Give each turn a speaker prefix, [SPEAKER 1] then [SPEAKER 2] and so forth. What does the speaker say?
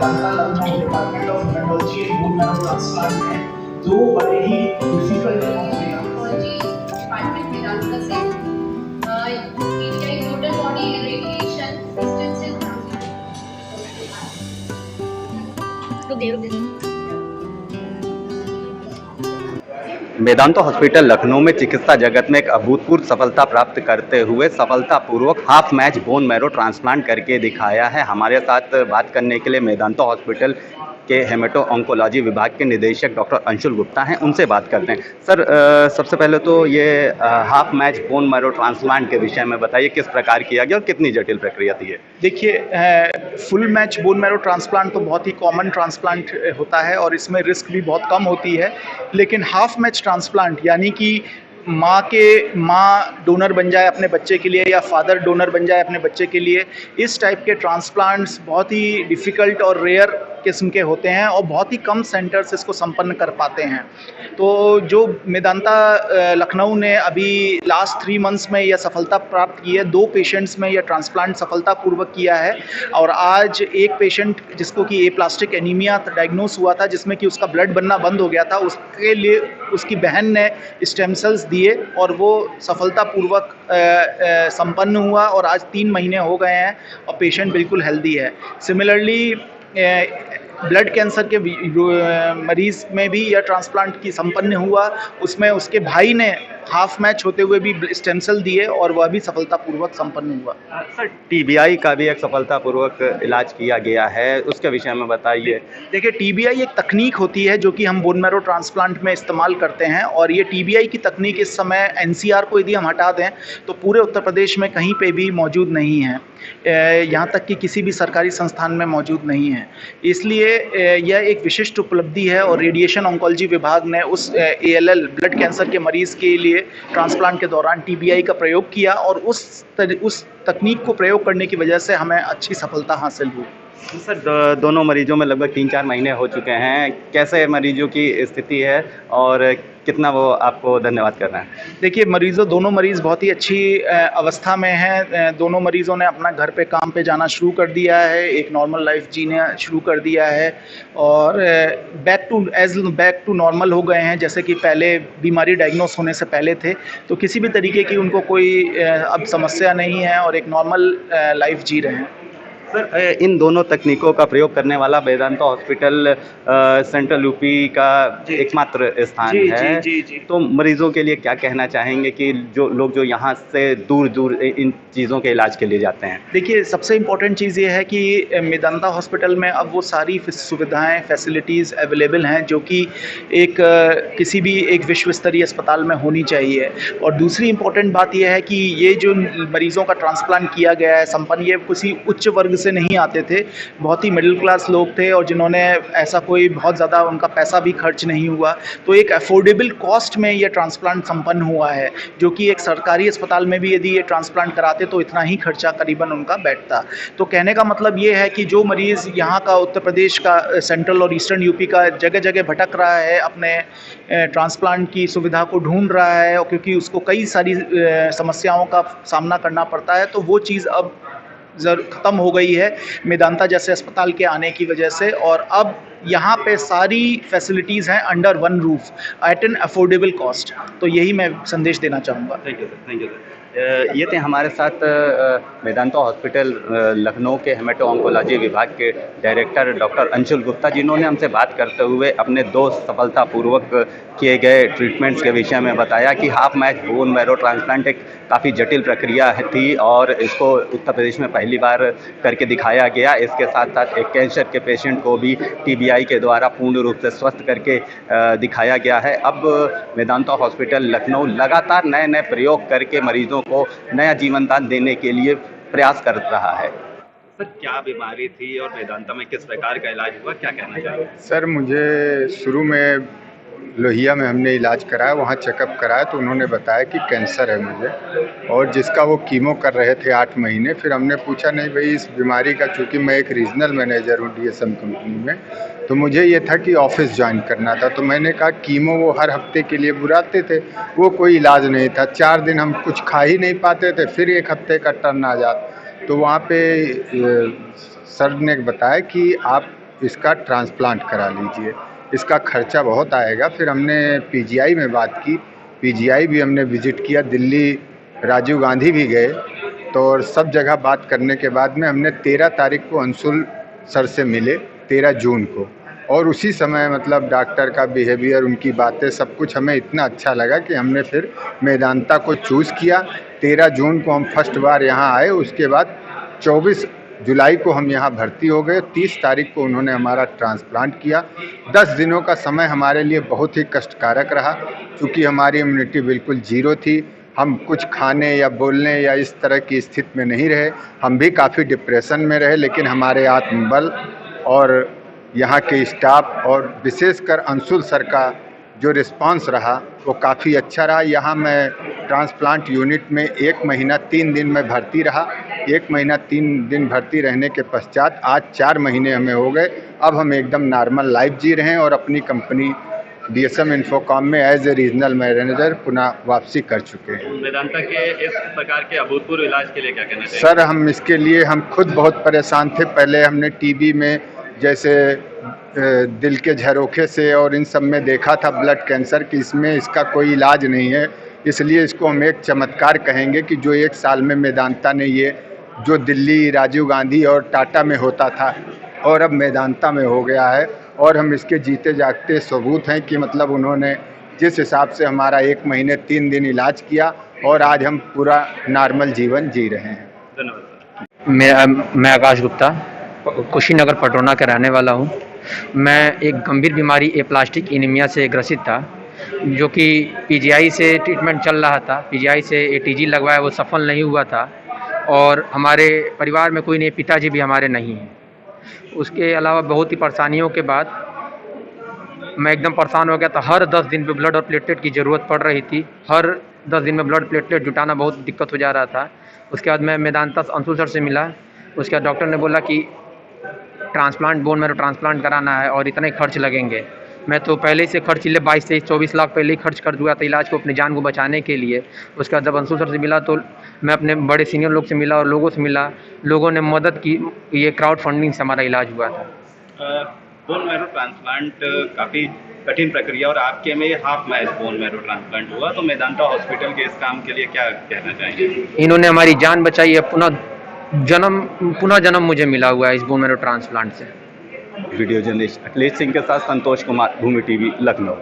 [SPEAKER 1] Medanta Lucknow department of haematology and bone marrow transplant है, जो बड़े ही डिफिकल्ट
[SPEAKER 2] हेमेटोलॉजी डिपार्टमेंट मेदांता से PTI total body radiation distances
[SPEAKER 3] Medanta hospital Lucknow में चिकित्सा जगत में एक अभूतपूर्व सफलता प्राप्त करते हुए सफलतापूर्वक half match bone marrow transplant करके दिखाया है। हमारे साथ बात करने के लिए मेदांता हॉस्पिटल के हेमेटो ऑन्कोलॉजी विभाग के निदेशक डॉक्टर अंशुल गुप्ता हैं, उनसे बात करते हैं। सर, सबसे पहले तो ये half match bone marrow transplant के विषय में बताइए, किस प्रकार किया गया और कितनी जटिल प्रक्रिया थी ये?
[SPEAKER 1] देखिए, full match bone marrow transplant तो बहुत ही कॉमन ट्रांसप्लांट होता है और इसमें रिस्क भी बहुत कम होती है, लेकिन हाफ मैच ट्रांसप्लांट यानी कि माँ डोनर बन जाए अपने बच्चे के लिए या फादर डोनर बन जाए अपने बच्चे के लिए, इस टाइप के ट्रांसप्लांट्स बहुत ही डिफ़िकल्ट और रेयर किस्म के होते हैं और बहुत ही कम सेंटर्स इसको संपन्न कर पाते हैं। तो जो मेदांता लखनऊ ने अभी लास्ट 3 मंथ्स में यह सफलता प्राप्त की है, 2 पेशेंट्स में यह ट्रांसप्लांट सफलतापूर्वक किया है और आज एक पेशेंट जिसको कि एप्लास्टिक एनीमिया डायग्नोस हुआ था, जिसमें कि उसका ब्लड बनना बंद हो गया था, उसके लिए उसकी बहन ने स्टेम सेल्स दिए और वो सफलतापूर्वक संपन्न हुआ और आज 3 महीने हो गए हैं और पेशेंट बिल्कुल हेल्दी है। सिमिलरली ब्लड कैंसर के मरीज़ में भी यह ट्रांसप्लांट की संपन्न हुआ, उसमें उसके भाई ने हाफ मैच होते हुए भी स्टेम सेल दिए और वह भी सफलतापूर्वक संपन्न हुआ।
[SPEAKER 3] सर, टीबीआई का भी एक सफलतापूर्वक इलाज किया गया है, उसके विषय में बताइए।
[SPEAKER 1] देखिए, टीबीआई एक तकनीक होती है जो कि हम बोन मैरो ट्रांसप्लांट में इस्तेमाल करते हैं और ये टीबीआई की तकनीक इस समय एनसीआर को यदि हम हटा दें तो पूरे उत्तर प्रदेश में कहीं पे भी मौजूद नहीं है, यहाँ तक कि किसी भी सरकारी संस्थान में मौजूद नहीं है। इसलिए यह एक विशिष्ट उपलब्धि है और रेडिएशन ऑन्कोलॉजी विभाग ने उस ALL ब्लड कैंसर के मरीज़ के लिए ट्रांसप्लांट के दौरान टीबीआई का प्रयोग किया और उस तकनीक को प्रयोग करने की वजह से हमें अच्छी सफलता हासिल हुई।
[SPEAKER 3] सर, दोनों मरीजों में लगभग 3-4 महीने हो चुके हैं, कैसे मरीजों की स्थिति है और कितना वो आपको धन्यवाद कर रहे हैं?
[SPEAKER 1] देखिए, दोनों मरीज़ बहुत ही अच्छी अवस्था में हैं। दोनों मरीज़ों ने अपना घर पे काम पे जाना शुरू कर दिया है, एक नॉर्मल लाइफ जीना शुरू कर दिया है और बैक टू नॉर्मल हो गए हैं, जैसे कि पहले बीमारी डायग्नोस होने से पहले थे। तो किसी भी तरीके की उनको कोई अब समस्या नहीं है और एक नॉर्मल लाइफ जी रहे हैं।
[SPEAKER 3] सर, इन दोनों तकनीकों का प्रयोग करने वाला मेदांता हॉस्पिटल सेंट्रल यूपी का एकमात्र स्थान है।
[SPEAKER 1] जी।
[SPEAKER 3] तो मरीजों के लिए क्या कहना चाहेंगे कि जो लोग जो यहाँ से दूर दूर इन चीज़ों के इलाज के लिए जाते हैं?
[SPEAKER 1] देखिए, सबसे इम्पोर्टेंट चीज़ ये है कि मेदांता हॉस्पिटल में अब वो सारी सुविधाएं फैसिलिटीज़ अवेलेबल हैं जो कि किसी भी एक विश्व स्तरीय अस्पताल में होनी चाहिए। और दूसरी इम्पोर्टेंट बात यह है कि ये जो मरीज़ों का ट्रांसप्लांट किया गया है संपन्न, ये किसी उच्च वर्ग से नहीं आते थे, बहुत ही मिडिल क्लास लोग थे और जिन्होंने ऐसा कोई बहुत ज़्यादा उनका पैसा भी खर्च नहीं हुआ, तो एक अफोर्डेबल कॉस्ट में ये ट्रांसप्लांट संपन्न हुआ है, जो कि एक सरकारी अस्पताल में भी यदि ये ट्रांसप्लांट कराते तो इतना ही खर्चा करीबन उनका बैठता। तो कहने का मतलब ये है कि जो मरीज़ यहाँ का उत्तर प्रदेश का सेंट्रल और ईस्टर्न यूपी का जगह जगह भटक रहा है, अपने ट्रांसप्लांट की सुविधा को ढूंढ रहा है और क्योंकि उसको कई सारी समस्याओं का सामना करना पड़ता है, तो वो चीज़ अब ख़त्म हो गई है मेदांता जैसे अस्पताल के आने की वजह से और अब यहाँ पे सारी फैसिलिटीज़ हैं under one roof at an affordable cost. तो यही मैं संदेश देना चाहूँगा।
[SPEAKER 3] Thank you sir, thank you sir. ये थे हमारे साथ मेदांता हॉस्पिटल लखनऊ के हेमेटो ऑन्कोलॉजी विभाग के डायरेक्टर डॉक्टर अंशुल गुप्ता, जिन्होंने हमसे बात करते हुए अपने 2 सफलतापूर्वक किए गए ट्रीटमेंट्स के विषय में बताया कि half match bone marrow transplant एक काफ़ी जटिल प्रक्रिया थी और इसको उत्तर प्रदेश में पहली बार करके दिखाया गया। इसके साथ साथ एक कैंसर के पेशेंट को भी टीबीआई के द्वारा पूर्ण रूप से स्वस्थ करके दिखाया गया है। अब मेदांता हॉस्पिटल लखनऊ लगातार नए नए प्रयोग करके मरीजों को नया जीवन दान देने के लिए प्रयास कर रहा है। सर, क्या बीमारी थी और मेदांता में किस प्रकार का इलाज हुआ, क्या कहना चाहिए?
[SPEAKER 4] सर, मुझे शुरू में लोहिया में हमने इलाज कराया, वहाँ चेकअप कराया तो उन्होंने बताया कि कैंसर है मुझे, और जिसका वो कीमो कर रहे थे 8 महीने। फिर हमने पूछा, नहीं भाई, इस बीमारी का, चूँकि मैं एक रीजनल मैनेजर हूँ DSM कंपनी में, तो मुझे ये था कि ऑफिस ज्वाइन करना था। तो मैंने कहा कीमो वो हर हफ्ते के लिए बुलाते थे, वो कोई इलाज नहीं था। 4 दिन हम कुछ खा ही नहीं पाते थे, फिर 1 हफ्ते का टर्न आ जाता। तो वहाँ पे सर ने बताया कि आप इसका ट्रांसप्लांट करा लीजिए, इसका खर्चा बहुत आएगा। फिर हमने पीजीआई में बात की, पीजीआई भी हमने विज़िट किया, दिल्ली राजीव गांधी भी गए, तो और सब जगह बात करने के बाद में हमने 13 तारीख को अंशुल सर से मिले, 13 जून को, और उसी समय मतलब डॉक्टर का बिहेवियर, उनकी बातें, सब कुछ हमें इतना अच्छा लगा कि हमने फिर मेदांता को चूज़ किया। 13 जून को हम फर्स्ट बार यहाँ आए, उसके बाद 24 जुलाई को हम यहाँ भर्ती हो गए। 30 तारीख को उन्होंने हमारा ट्रांसप्लांट किया। 10 दिनों का समय हमारे लिए बहुत ही कष्टकारक रहा, क्योंकि हमारी इम्यूनिटी बिल्कुल ज़ीरो थी। हम कुछ खाने या बोलने या इस तरह की स्थिति में नहीं रहे, हम भी काफ़ी डिप्रेशन में रहे, लेकिन हमारे आत्मबल और यहाँ के स्टाफ और विशेषकर अंशुल सर का जो रिस्पांस रहा वो काफ़ी अच्छा रहा। यहाँ मैं ट्रांसप्लांट यूनिट में 1 महीना 3 दिन में भर्ती रहा। 1 महीना 3 दिन भर्ती रहने के पश्चात आज 4 महीने हमें हो गए। अब हम एकदम नॉर्मल लाइफ जी रहे हैं और अपनी कंपनी DSM इन्फोकॉम में एज ए रीजनल मैनेजर पुनः वापसी कर चुके हैं।
[SPEAKER 3] मेदांता के इस प्रकार के अभूतपूर्व इलाज के लिए क्या कहना चाहिए?
[SPEAKER 4] सर, हम इसके लिए हम खुद बहुत परेशान थे। पहले हमने टीबी में, जैसे दिल के झरोखे से और इन सब में देखा था ब्लड कैंसर की, इसमें इसका कोई इलाज नहीं है। इसलिए इसको हम एक चमत्कार कहेंगे कि जो 1 साल में मेदांता ने ये जो दिल्ली राजीव गांधी और टाटा में होता था और अब मेदांता में हो गया है, और हम इसके जीते जागते सबूत हैं कि मतलब उन्होंने जिस हिसाब से हमारा 1 महीने 3 दिन इलाज किया और आज हम पूरा नॉर्मल जीवन जी रहे हैं।
[SPEAKER 3] धन्यवाद।
[SPEAKER 5] मैं आकाश गुप्ता कुशीनगर पटौना का रहने वाला हूँ। मैं एक गंभीर बीमारी एप्लास्टिक एनीमिया से ग्रसित था, जो कि पीजीआई से ट्रीटमेंट चल रहा था। पीजीआई से ATG लगवाया, वो सफल नहीं हुआ था, और हमारे परिवार में कोई नहीं, पिताजी भी हमारे नहीं हैं। उसके अलावा बहुत ही परेशानियों के बाद मैं एकदम परेशान हो गया था। हर 10 दिन पे ब्लड और प्लेटलेट की ज़रूरत पड़ रही थी। हर 10 दिन में ब्लड प्लेटलेट जुटाना बहुत दिक्कत हो जा रहा था। उसके बाद मैं मेदांता अंशुल सर से मिला। उसके बाद डॉक्टर ने बोला कि ट्रांसप्लांट, बोन मैरो ट्रांसप्लांट कराना है और इतने खर्च लगेंगे। मैं तो पहले से खर्च 22 से 24 लाख पहले ही खर्च कर दिया था इलाज को, अपनी जान को बचाने के लिए। उसके बाद जब अंशुल सर से मिला तो मैं अपने बड़े सीनियर लोग से मिला और लोगों से मिला, लोगों ने मदद की। ये क्राउड फंडिंग से हमारा इलाज हुआ था।
[SPEAKER 3] बोन मैरो ट्रांसप्लांट काफ़ी कठिन प्रक्रिया, और आपके में half match bone marrow transplant हुआ, तो मेदांता हॉस्पिटल के इस काम के लिए क्या कहना चाहेंगे?
[SPEAKER 5] इन्होंने हमारी जान बचाई है। पुनः जन्म मुझे मिला हुआ है इस बोन मैरो ट्रांसप्लांट से।
[SPEAKER 3] वीडियो जर्नलिस्ट अखिलेश सिंह के साथ संतोष कुमार, भूमि TV, लखनऊ।